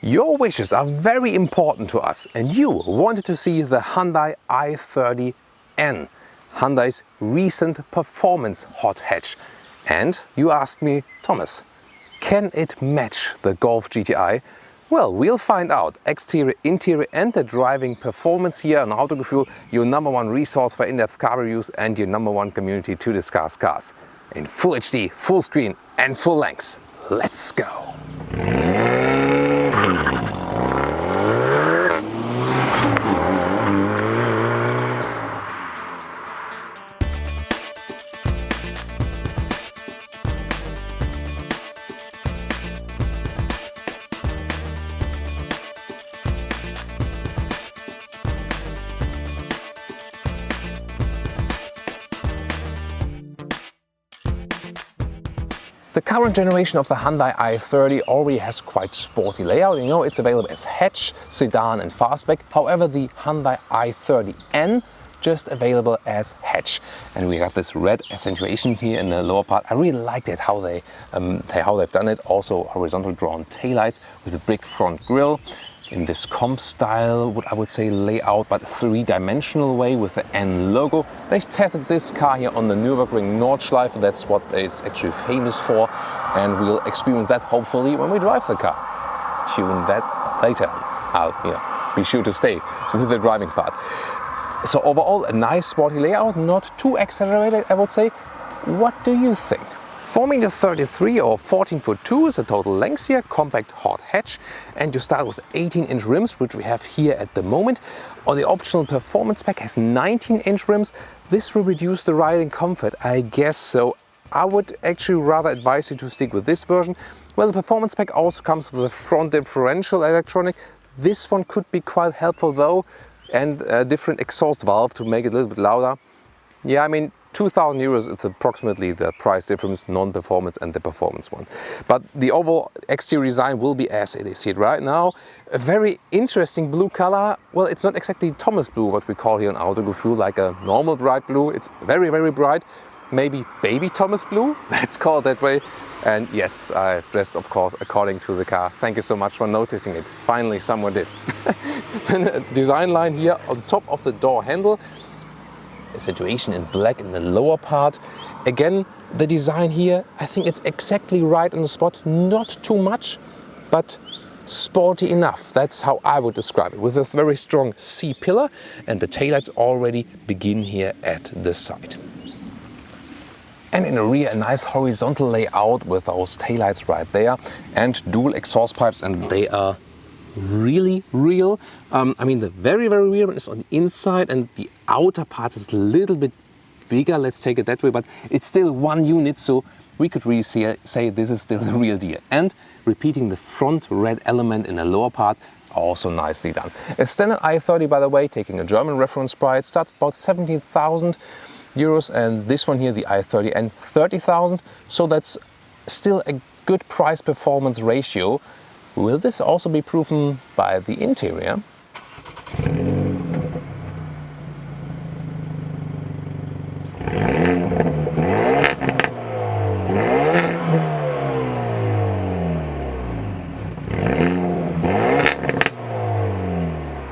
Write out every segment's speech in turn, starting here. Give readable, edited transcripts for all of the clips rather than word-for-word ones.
Your wishes are very important to us and you wanted to see the Hyundai i30N, Hyundai's recent performance hot hatch. And you asked me, Thomas, can it match the Golf GTI? Well, we'll find out. Exterior, interior and the driving performance here on Autogefühl, your #1 resource for in-depth car reviews and your #1 community to discuss cars. In full HD, full screen and full length. Let's go! The current generation of the Hyundai i30 already has quite sporty layout. You know, it's available as hatch, sedan and fastback. However, the Hyundai i30N just available as hatch. And we got this red accentuation here in the lower part. I really liked it, how they've done it. Also horizontal drawn taillights with a big front grille. In this comp style, what I would say layout, but a three-dimensional way with the N logo. They tested this car here on the Nürburgring Nordschleife. That's what it's actually famous for, and we'll experience that hopefully when we drive the car. Tune that later. I'll be sure to stay with the driving part. So overall, a nice sporty layout, not too accelerated, I would say. What do you think? 4m33 or 14'2" is the total length here, compact hot hatch, and you start with 18-inch rims, which we have here at the moment. On the optional performance pack has 19-inch rims. This will reduce the riding comfort, I guess so. I would actually rather advise you to stick with this version. Well, the performance pack also comes with a front differential electronic. This one could be quite helpful though, and a different exhaust valve to make it a little bit louder. Yeah, I mean, 2,000 euros is approximately the price difference, non-performance and the performance one. But the overall exterior design will be as it is here right now. A very interesting blue color. Well, it's not exactly Thomas blue, what we call here on Autogefühl, like a normal bright blue. It's very, very bright. Maybe baby Thomas blue, let's call it that way. And yes, I dressed, of course, according to the car. Thank you so much for noticing it. Finally, someone did. Design line here on top of the door handle. A situation in black in the lower part. Again, the design here, I think it's exactly right on the spot. Not too much, but sporty enough. That's how I would describe it. With a very strong C-pillar, and the taillights already begin here at the side. And in the rear, a nice horizontal layout with those taillights right there, and dual exhaust pipes, and they are really real. I mean, the very, very rear one is on the inside and the outer part is a little bit bigger, let's take it that way, but it's still one unit, so we could really say this is still the real deal. And repeating the front red element in the lower part, also nicely done. A standard i30, by the way, taking a German reference price, starts at about 17,000 euros, and this one here, the i30N, 30,000, so that's still a good price-performance ratio. Will this also be proven by the interior?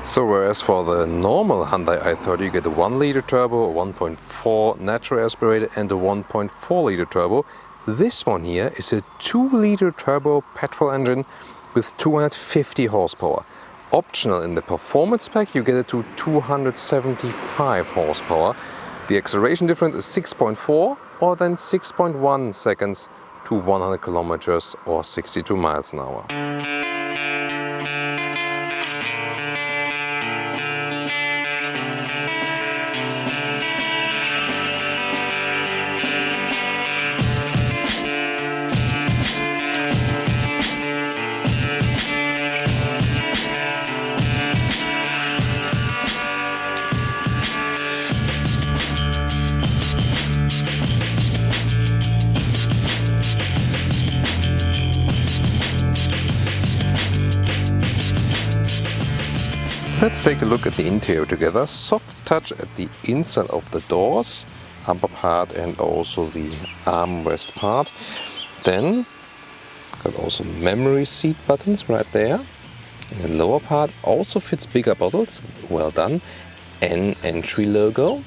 So whereas for the normal Hyundai i30 you get a 1-liter turbo, a 1.4 natural aspirated and a 1.4-liter turbo, this one here is a 2-liter turbo petrol engine with 250 horsepower. Optional in the performance pack, you get it to 275 horsepower. The acceleration difference is 6.4 or then 6.1 seconds to 100 kilometers or 62 miles an hour. Let's take a look at the interior together. Soft touch at the inside of the doors, upper part and also the armrest part. Then got also memory seat buttons right there. The lower part also fits bigger bottles, well done. N entry logo.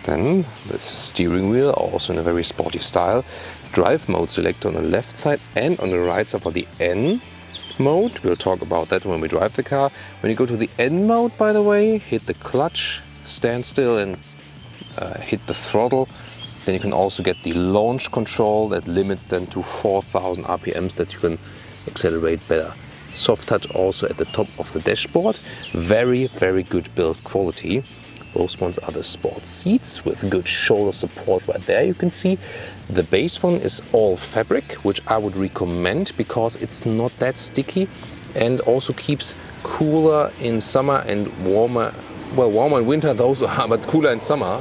Then this steering wheel, also in a very sporty style. Drive mode selector on the left side and on the right side for the N mode. We'll talk about that when we drive the car. When you go to the N mode, by the way, hit the clutch, stand still and hit the throttle. Then you can also get the launch control that limits then to 4,000 RPMs that you can accelerate better. Soft touch also at the top of the dashboard. Very, very good build quality. Those ones are the sport seats with good shoulder support right there, you can see. The base one is all fabric, which I would recommend because it's not that sticky and also keeps cooler in summer and warmer. Well, warmer in winter, those are, but cooler in summer,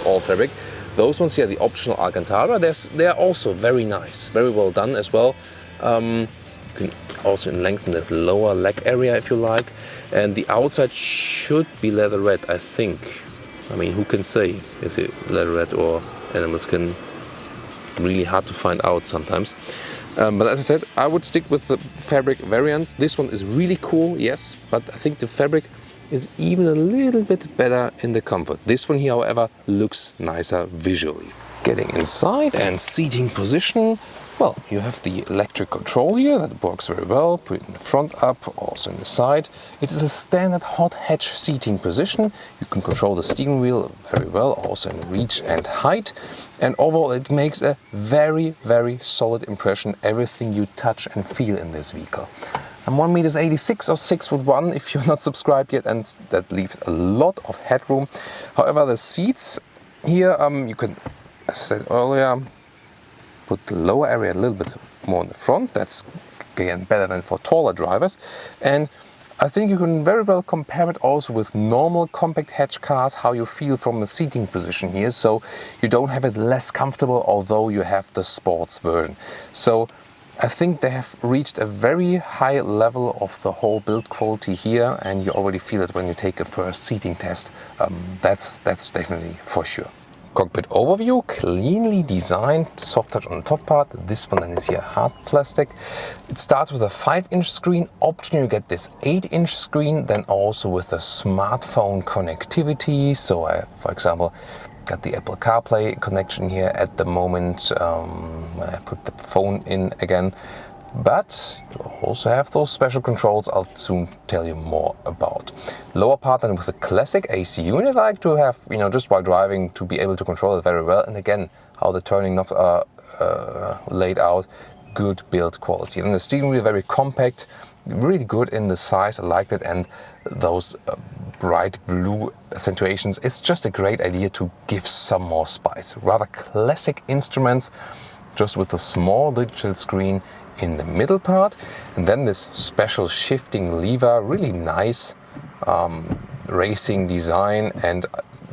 all fabric. Those ones here, the optional Alcantara, they're also very nice, very well done as well. You can also lengthen this lower leg area if you like. And the outside should be leatherette, I think. I mean, who can say? Is it leatherette or animal skin? Really hard to find out sometimes. But as I said, I would stick with the fabric variant. This one is really cool, yes, but I think the fabric is even a little bit better in the comfort. This one here, however, looks nicer visually. Getting inside and seating position. Well, you have the electric control here that works very well, put it in the front up, also in the side. It is a standard hot hatch seating position. You can control the steering wheel very well, also in reach and height. And overall it makes a very, very solid impression, everything you touch and feel in this vehicle. I'm 1.86 m or 6'1" if you're not subscribed yet, and that leaves a lot of headroom. However, the seats here, you can, as I said earlier, put the lower area a little bit more in the front. That's again better than for taller drivers. And I think you can very well compare it also with normal compact hatch cars, how you feel from the seating position here. So you don't have it less comfortable, although you have the sports version. So I think they have reached a very high level of the whole build quality here, and you already feel it when you take a first seating test. That's definitely for sure. Cockpit overview, cleanly designed, soft touch on the top part. This one then is here hard plastic. It starts with a 5-inch screen. Option you get this 8-inch screen, then also with the smartphone connectivity. So I, for example, got the Apple CarPlay connection here at the moment. I put the phone in again. But you also have those special controls I'll soon tell you more about. Lower part then with the classic AC unit, I like to have, just while driving, to be able to control it very well. And again, how the turning knobs are laid out, good build quality. And the steering wheel very compact, really good in the size, I liked it. And those bright blue accentuations, it's just a great idea to give some more spice. Rather classic instruments, just with a small digital screen in the middle part, and then this special shifting lever, really nice racing design, and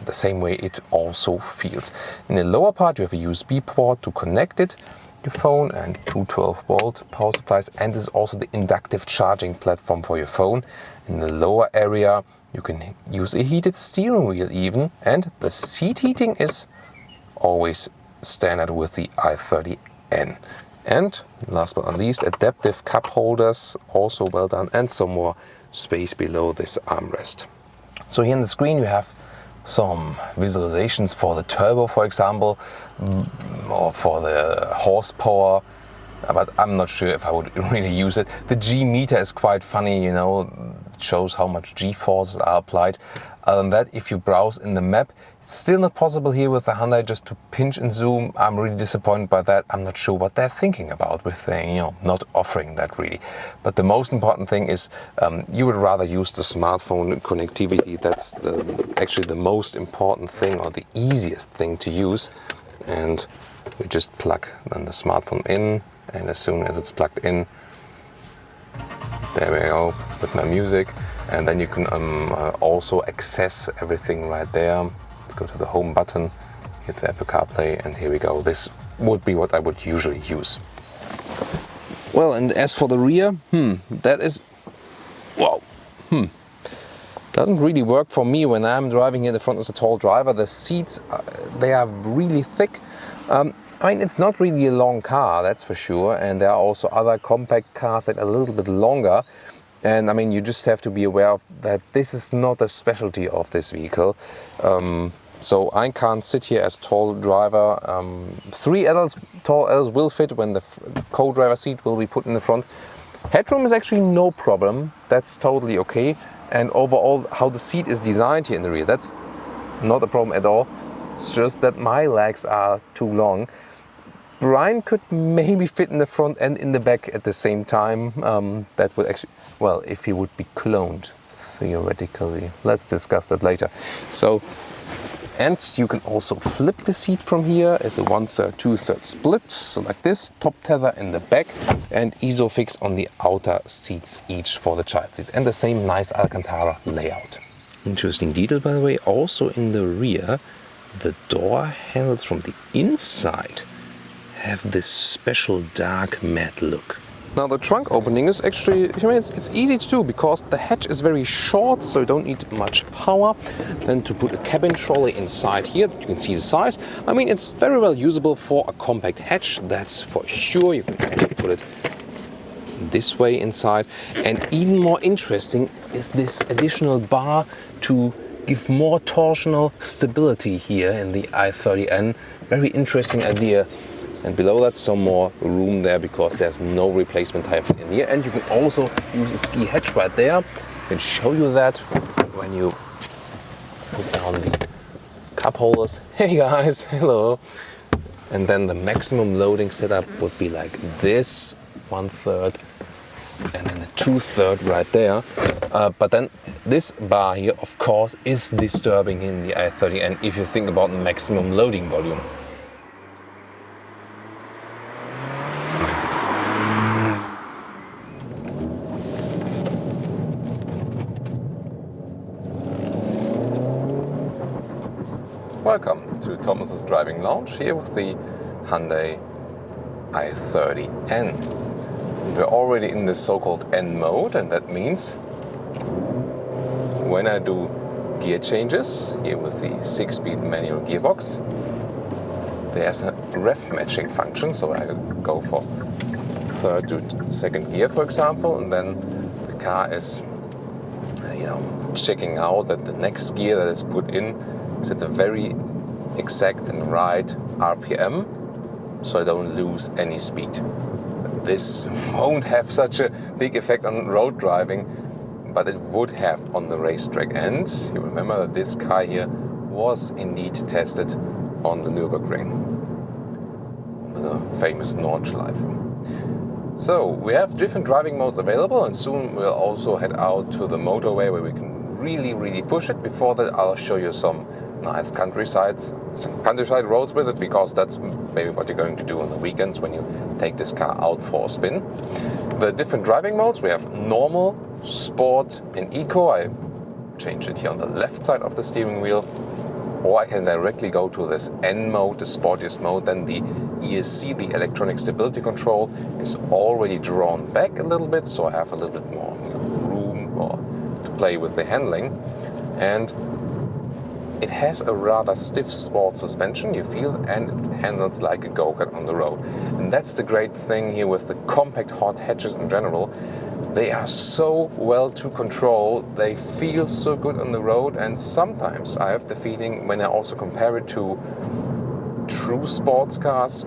the same way it also feels. In the lower part you have a USB port to connect it, your phone, and two 12-volt power supplies, and this is also the inductive charging platform for your phone. In the lower area you can use a heated steering wheel even, and the seat heating is always standard with the i30N. And last but not least, adaptive cup holders, also well done, and some more space below this armrest. So here on the screen you have some visualizations for the turbo, for example, or for the horsepower, but I'm not sure if I would really use it. The G meter is quite funny, it shows how much G forces are applied. Other than that, if you browse in the map, it's still not possible here with the Hyundai just to pinch and zoom. I'm really disappointed by that. I'm not sure what they're thinking about with not offering that really. But the most important thing is you would rather use the smartphone connectivity. That's actually the most important thing, or the easiest thing to use. And we just plug then the smartphone in, and as soon as it's plugged in, there we go with my music. And then you can also access everything right there. Let's go to the home button, hit the Apple CarPlay, and here we go. This would be what I would usually use. Well, and as for the rear, that is, wow, doesn't really work for me when I'm driving here in the front as a tall driver. The seats, they are really thick. I mean, it's not really a long car, that's for sure. And there are also other compact cars that are a little bit longer. And I mean, you just have to be aware of that this is not a specialty of this vehicle. So I can't sit here as tall driver. 3 adults, tall adults will fit when the co-driver seat will be put in the front. Headroom is actually no problem. That's totally okay. And overall, how the seat is designed here in the rear, that's not a problem at all. It's just that my legs are too long. Brian could maybe fit in the front and in the back at the same time. That would actually, well, if he would be cloned, theoretically. Let's discuss that later. So, and you can also flip the seat from here. It's a 1/3, 2/3 split. So like this, top tether in the back and Isofix on the outer seats each for the child seat. And the same nice Alcantara layout. Interesting detail, by the way, also in the rear, the door handles from the inside have this special dark matte look. Now the trunk opening is actually, I mean, it's easy to do because the hatch is very short, so you don't need much power. Then to put a cabin trolley inside here, you can see the size. I mean, it's very well usable for a compact hatch, that's for sure. You can actually put it this way inside. And even more interesting is this additional bar to give more torsional stability here in the i30N. Very interesting idea. And below that, some more room there because there's no replacement tire fit in here. And you can also use a ski hatch right there. I can show you that when you put down the cup holders. Hey guys, hello. And then the maximum loading setup would be like this, 1/3, and then the 2/3 right there. But then this bar here, of course, is disturbing in the i30N if you think about maximum loading volume. Welcome to Thomas's Driving Lounge here with the Hyundai i30N. We're already in the so-called N mode, and that means when I do gear changes here with the 6-speed manual gearbox, there's a ref matching function, so I go for 3rd to 2nd gear, for example, and then the car is checking out that the next gear that is put in is at the very exact and right RPM, so I don't lose any speed. This won't have such a big effect on road driving, but it would have on the racetrack. And you remember that this car here was indeed tested on the Nürburgring, the famous Nordschleife. So we have different driving modes available, and soon we'll also head out to the motorway where we can really push it. Before that, I'll show you some nice countryside roads with it, because that's maybe what you're going to do on the weekends when you take this car out for a spin. The different driving modes, we have normal, sport, and eco. I change it here on the left side of the steering wheel, or I can directly go to this N mode, the sportiest mode. Then the ESC, the electronic stability control, is already drawn back a little bit, so I have a little bit more room to play with the handling. And it has a rather stiff sport suspension, you feel, and it handles like a go-kart on the road. And that's the great thing here with the compact hot hatches in general. They are so well to control, they feel so good on the road, and sometimes I have the feeling, when I also compare it to true sports cars,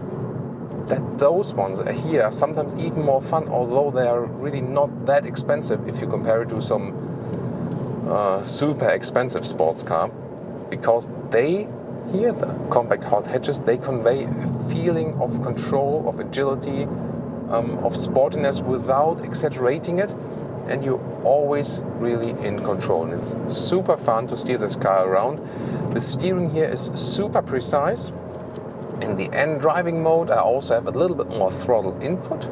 that those ones here are sometimes even more fun, although they are really not that expensive if you compare it to some super expensive sports car. Because they, here, the compact hot hatches, they convey a feeling of control, of agility, of sportiness without exaggerating it, and you're always really in control. And it's super fun to steer this car around. The steering here is super precise. In the N driving mode, I also have a little bit more throttle input,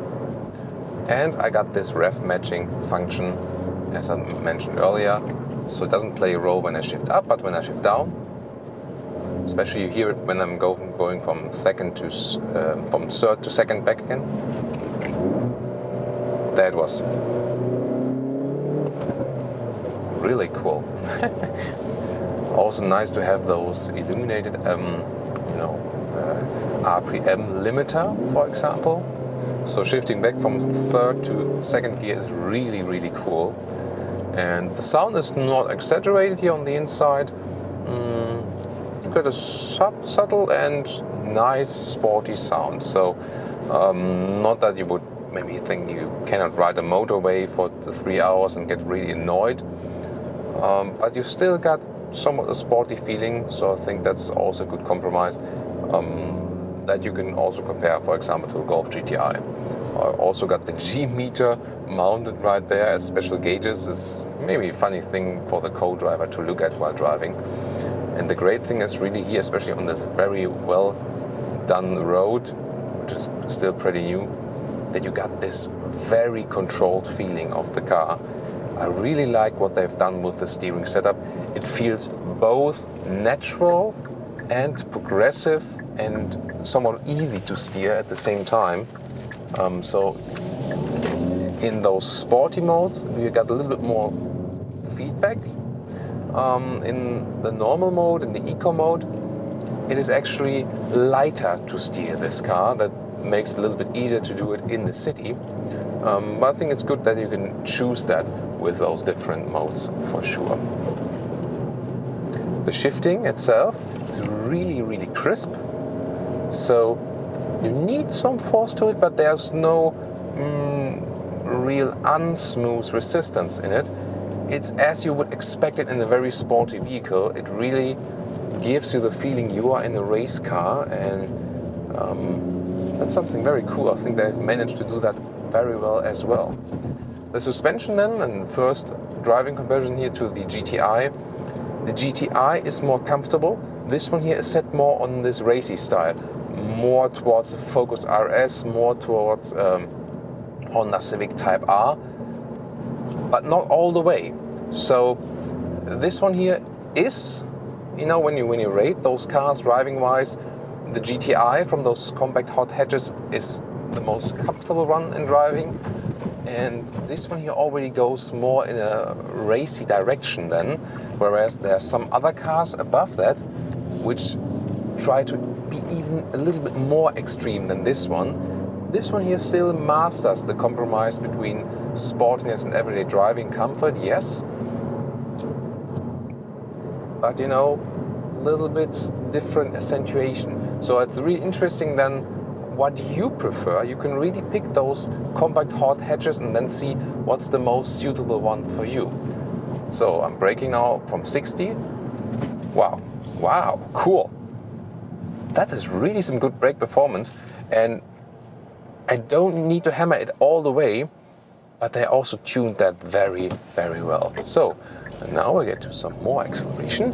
and I got this ref matching function, as I mentioned earlier. So it doesn't play a role when I shift up, but when I shift down, especially you hear it when I'm going from 3rd to 2nd back again. That was really cool. Also nice to have those illuminated RPM limiter, for example. So shifting back from third to second gear is really, really cool. And the sound is not exaggerated here on the inside. You got a subtle and nice sporty sound. So not that you would maybe think you cannot ride a motorway for 3 hours and get really annoyed. But you still got somewhat a sporty feeling. So I think that's also a good compromise. That you can also compare, for example, to a Golf GTI. Also got the G meter mounted right there as special gauges. It's maybe a funny thing for the co-driver to look at while driving. And the great thing is really here, especially on this very well done road, which is still pretty new, that you got this very controlled feeling of the car. I really like what they've done with the steering setup. It feels both natural and progressive and somewhat easy to steer at the same time. So in those sporty modes, you got a little bit more feedback. In the normal mode, in the eco mode, it is actually lighter to steer this car. That makes it a little bit easier to do it in the city. But I think it's good that you can choose that with those different modes for sure. The shifting itself is really, really crisp. So you need some force to it, but there's no real unsmooth resistance in it. It's as you would expect it in a very sporty vehicle. It really gives you the feeling you are in a race car, and that's something very cool. I think they've managed to do that very well as well. The suspension then, and first driving comparison here to the GTI. The GTI is more comfortable. This one here is set more on this racy style, more towards Focus RS, more towards Honda Civic Type R, but not all the way. So this one here is, you know, when you rate those cars driving wise, the GTI from those compact hot hatches is the most comfortable one in driving, and this one here already goes more in a racy direction then, whereas there are some other cars above that which try to be even a little bit more extreme than this one. This one here still masters the compromise between sportiness and everyday driving comfort, yes, but you know, a little bit different accentuation. So it's really interesting then what you prefer. You can really pick those compact hot hatches and then see what's the most suitable one for you. So I'm braking now from 60. Wow, cool. That is really some good brake performance, and I don't need to hammer it all the way, but they also tuned that very, very well. So now I get to some more acceleration.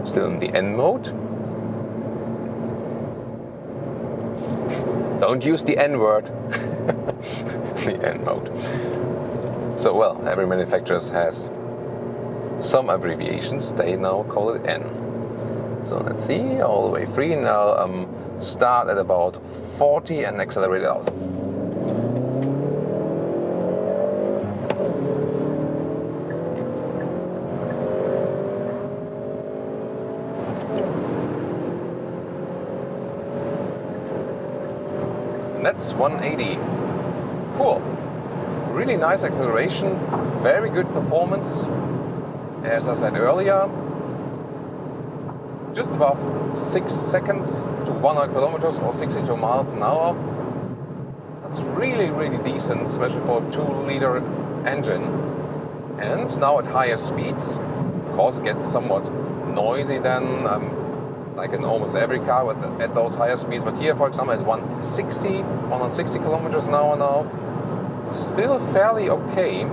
Still in the N mode. Don't use the N word. The N mode. So, well, every manufacturer has some abbreviations. They now call it N. So let's see, all the way free. Now start at about 40 and accelerate it out. That's 180. Cool. Really nice acceleration, very good performance. As I said earlier, just above 6 seconds to 100 kilometers or 62 miles an hour. That's really, really decent, especially for a 2-liter engine. And now at higher speeds, of course it gets somewhat noisy then, like in almost every car at those higher speeds. But here, for example, at 160 kilometers an hour now, it's still fairly okay.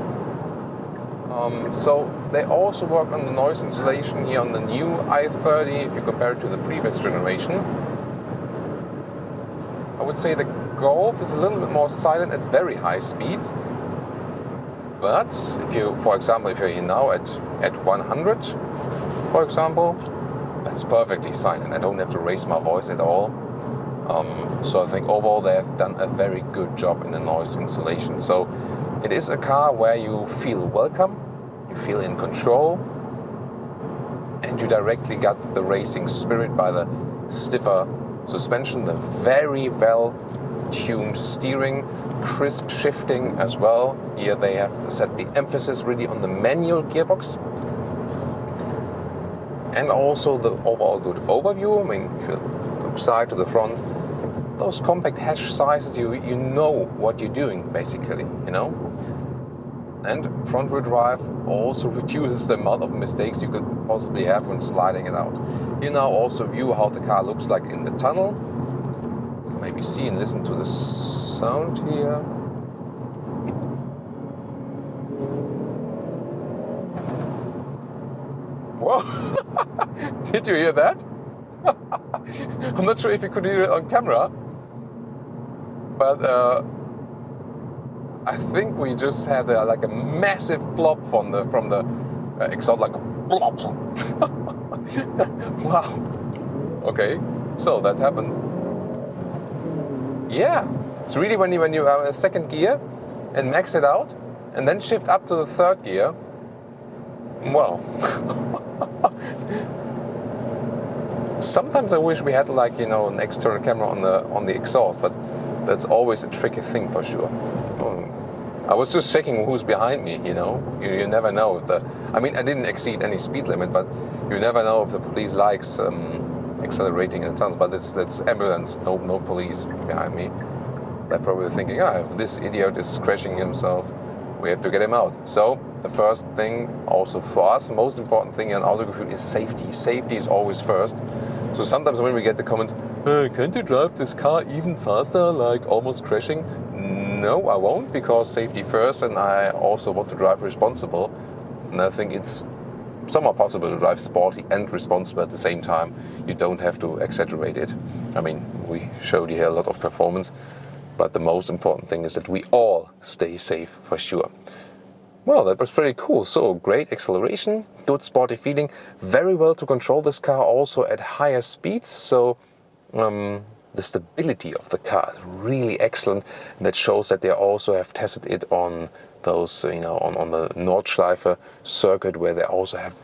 So they also work on the noise insulation here on the new i30 if you compare it to the previous generation. I would say the Golf is a little bit more silent at very high speeds. But if you, for example, if you're here now at 100, for example, that's perfectly silent. I don't have to raise my voice at all. So I think overall they have done a very good job in the noise insulation. So it is a car where you feel welcome, you feel in control, and you directly got the racing spirit by the stiffer suspension, the very well tuned steering, crisp shifting as well. Here they have set the emphasis really on the manual gearbox, and also the overall good overview. I mean, if you look side to the front, those compact hatch sizes, you know what you're doing basically, you know. And front wheel drive also reduces the amount of mistakes you could possibly have when sliding it out. You now also view how the car looks like in the tunnel. So maybe see and listen to the sound here. Whoa! Did you hear that? I'm not sure if you could hear it on camera, but I think we just had like a massive plop from the exhaust, like a plop. Wow. Okay, so that happened. Yeah, it's really when you have a second gear and max it out, and then shift up to the third gear. Wow. Sometimes I wish we had, like, you know, an external camera on the exhaust, but that's always a tricky thing for sure. I was just checking who's behind me, you know. You never know if I mean, I didn't exceed any speed limit, but you never know if the police likes accelerating in the tunnel. But that's ambulance, no police behind me. They're probably thinking, if this idiot is crashing himself, we have to get him out. So the first thing, also for us, the most important thing in Autogefühl is safety. Safety is always first. So sometimes when we get the comments, can't you drive this car even faster, like almost crashing? No, I won't, because safety first, and I also want to drive responsible. And I think it's somewhat possible to drive sporty and responsible at the same time. You don't have to exaggerate it. I mean, we showed you here a lot of performance, but the most important thing is that we all stay safe for sure. Well, that was pretty cool. So great acceleration, good sporty feeling, very well to control this car also at higher speeds. So the stability of the car is really excellent. And that shows that they also have tested it on those, you know, on the Nordschleife circuit, where they also have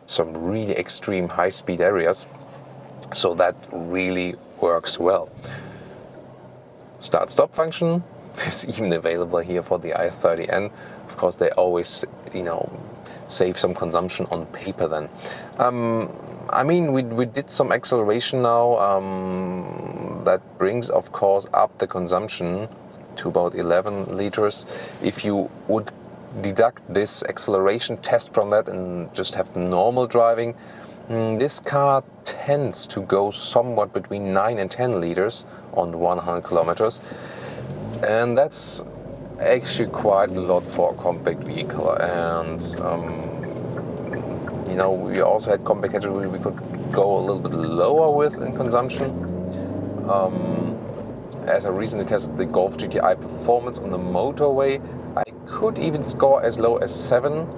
some really extreme high speed areas. So that really works well. Start-stop function is even available here for the i30N. Of course, they always, you know, save some consumption on paper then. I mean, we did some acceleration now. That brings, of course, up the consumption to about 11 liters. If you would deduct this acceleration test from that and just have the normal driving, this car tends to go somewhat between 9 and 10 liters on 100 kilometers. And that's actually quite a lot for a compact vehicle. And you know, we also had compact category we could go a little bit lower with in consumption. As I recently tested the Golf GTI performance on the motorway, I could even score as low as 7.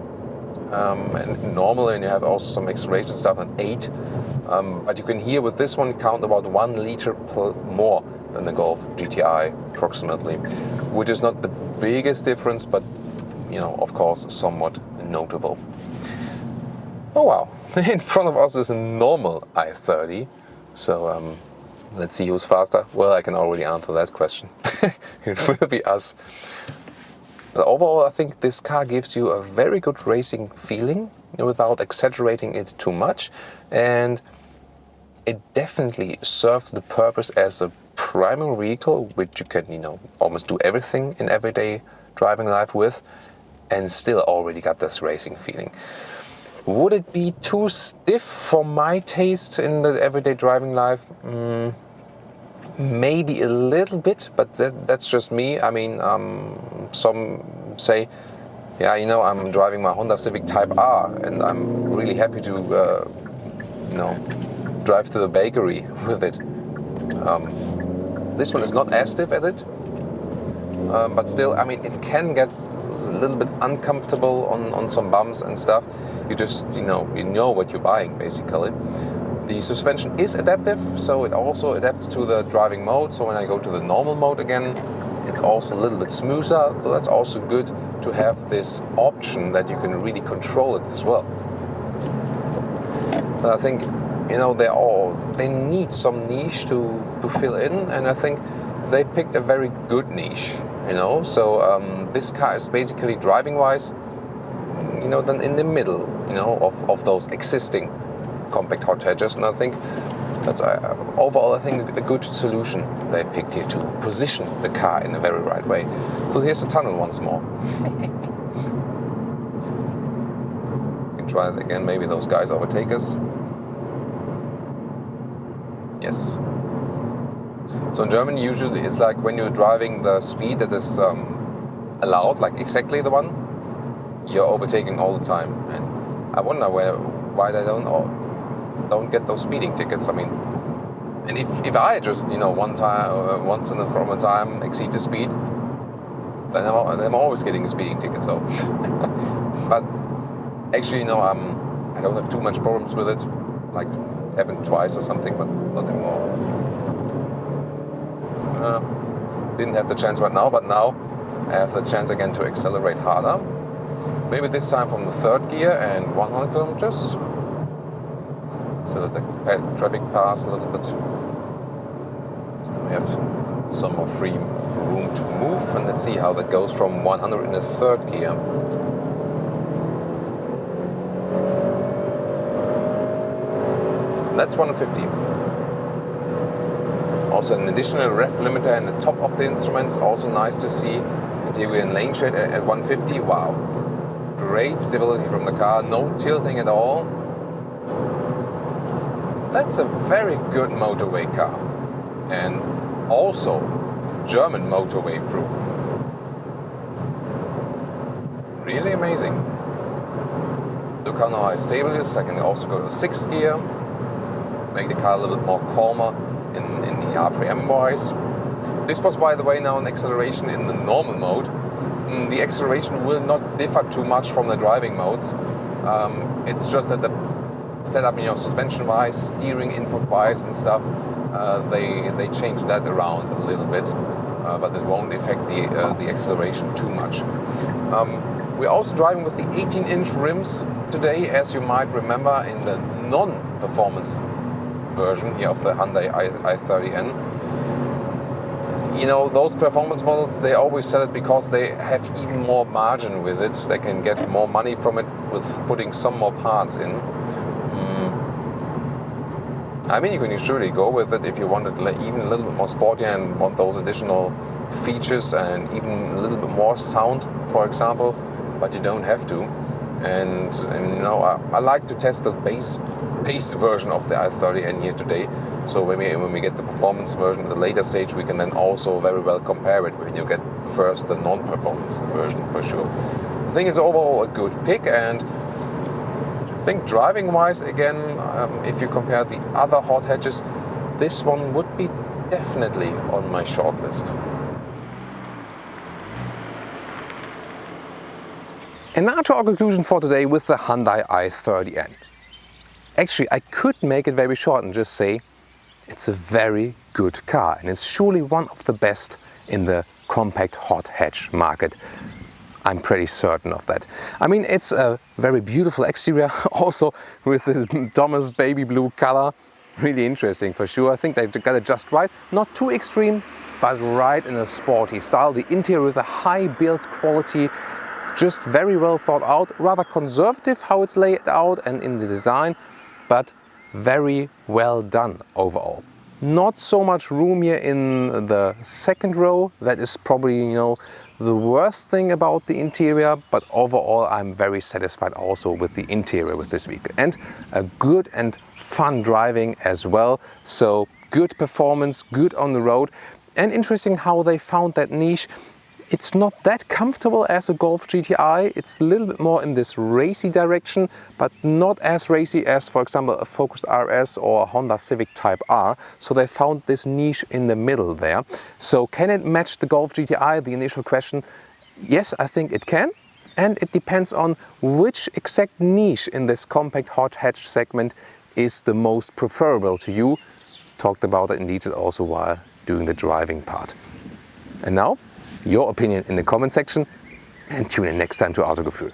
And normally, and you have also some acceleration stuff on 8. But you can here with this one count about 1 liter more than the Golf GTI approximately, which is not the biggest difference, but, you know, of course, somewhat notable. Oh wow, in front of us is a normal i30, so let's see who's faster. Well, I can already answer that question. It will be us. But overall, I think this car gives you a very good racing feeling without exaggerating it too much, and it definitely serves the purpose as a primary vehicle, which you can, you know, almost do everything in everyday driving life with, and still already got this racing feeling. Would it be too stiff for my taste in the everyday driving life? Maybe a little bit, but that's just me. I mean, some say, yeah, you know, I'm driving my Honda Civic Type R, and I'm really happy to, you know, drive to the bakery with it. This one is not as stiff as it, but still, I mean, it can get a little bit uncomfortable on some bumps and stuff. You just, you know what you're buying, basically. The suspension is adaptive, so it also adapts to the driving mode. So when I go to the normal mode again, it's also a little bit smoother. But that's also good to have this option that you can really control it as well. I think, you know, they need some niche to fill in, and I think they picked a very good niche, you know. So this car is basically driving-wise, you know, then in the middle, you know, of those existing compact hot hatches, and I think that's overall, I think, a good solution they picked here to position the car in a very right way. So here's the tunnel once more. We can try it again. Maybe those guys overtake us. Yes. So in Germany, usually it's like when you're driving the speed that is allowed, like exactly the one, you're overtaking all the time. And I wonder why they don't get those speeding tickets. I mean, and if I just, you know, once from a time exceed the speed, then I'm always getting a speeding ticket. So, but actually, you know, I don't have too much problems with it. Like happened twice or something, but not anymore. Didn't have the chance right now, but now I have the chance again to accelerate harder. Maybe this time from the third gear and 100 kilometers. So that the traffic pass a little bit. We have some more free room to move, and let's see how that goes from 100 in the third gear. And that's 150. Also an additional ref limiter in the top of the instruments, also nice to see. Interior and lane shade at 150, wow. Great stability from the car, no tilting at all. That's a very good motorway car, and also German motorway proof. Really amazing. Look how now stable it is. I can also go to 6th gear, make the car a little bit more calmer in the RPM wise. This was, by the way, now an acceleration in the normal mode. The acceleration will not differ too much from the driving modes. It's just that the setup, you know, suspension-wise, steering input-wise and stuff, they change that around a little bit, but it won't affect the acceleration too much. We're also driving with the 18-inch rims today, as you might remember in the non-performance version here of the Hyundai i30N. You know, those performance models, they always sell it because they have even more margin with it. They can get more money from it with putting some more parts in. I mean, you can surely go with it if you want it even a little bit more sporty and want those additional features and even a little bit more sound, for example, but you don't have to. And you know, I like to test the base version of the i30N here today. So when we get the performance version at the later stage, we can then also very well compare it when you get first the non-performance version, for sure. I think it's overall a good pick, and I think driving-wise, again, if you compare the other hot hatches, this one would be definitely on my shortlist. And now to our conclusion for today with the Hyundai i30N. Actually, I could make it very short and just say it's a very good car, and it's surely one of the best in the compact hot hatch market. I'm pretty certain of that. I mean, it's a very beautiful exterior, also with this Thomas baby blue color. Really interesting for sure. I think they got it just right. Not too extreme, but right in a sporty style. The interior with a high build quality, just very well thought out. Rather conservative how it's laid out and in the design, but very well done overall. Not so much room here in the second row. That is probably, you know, the worst thing about the interior, but overall I'm very satisfied also with the interior with this vehicle, and a good and fun driving as well. So good performance, good on the road, and interesting how they found that niche. It's not that comfortable as a Golf GTI. It's a little bit more in this racy direction, but not as racy as, for example, a Focus RS or a Honda Civic Type R. So they found this niche in the middle there. So can it match the Golf GTI? The initial question, yes, I think it can. And it depends on which exact niche in this compact hot hatch segment is the most preferable to you. Talked about it in detail also while doing the driving part. And now, your opinion in the comment section, and tune in next time to Autogefühl.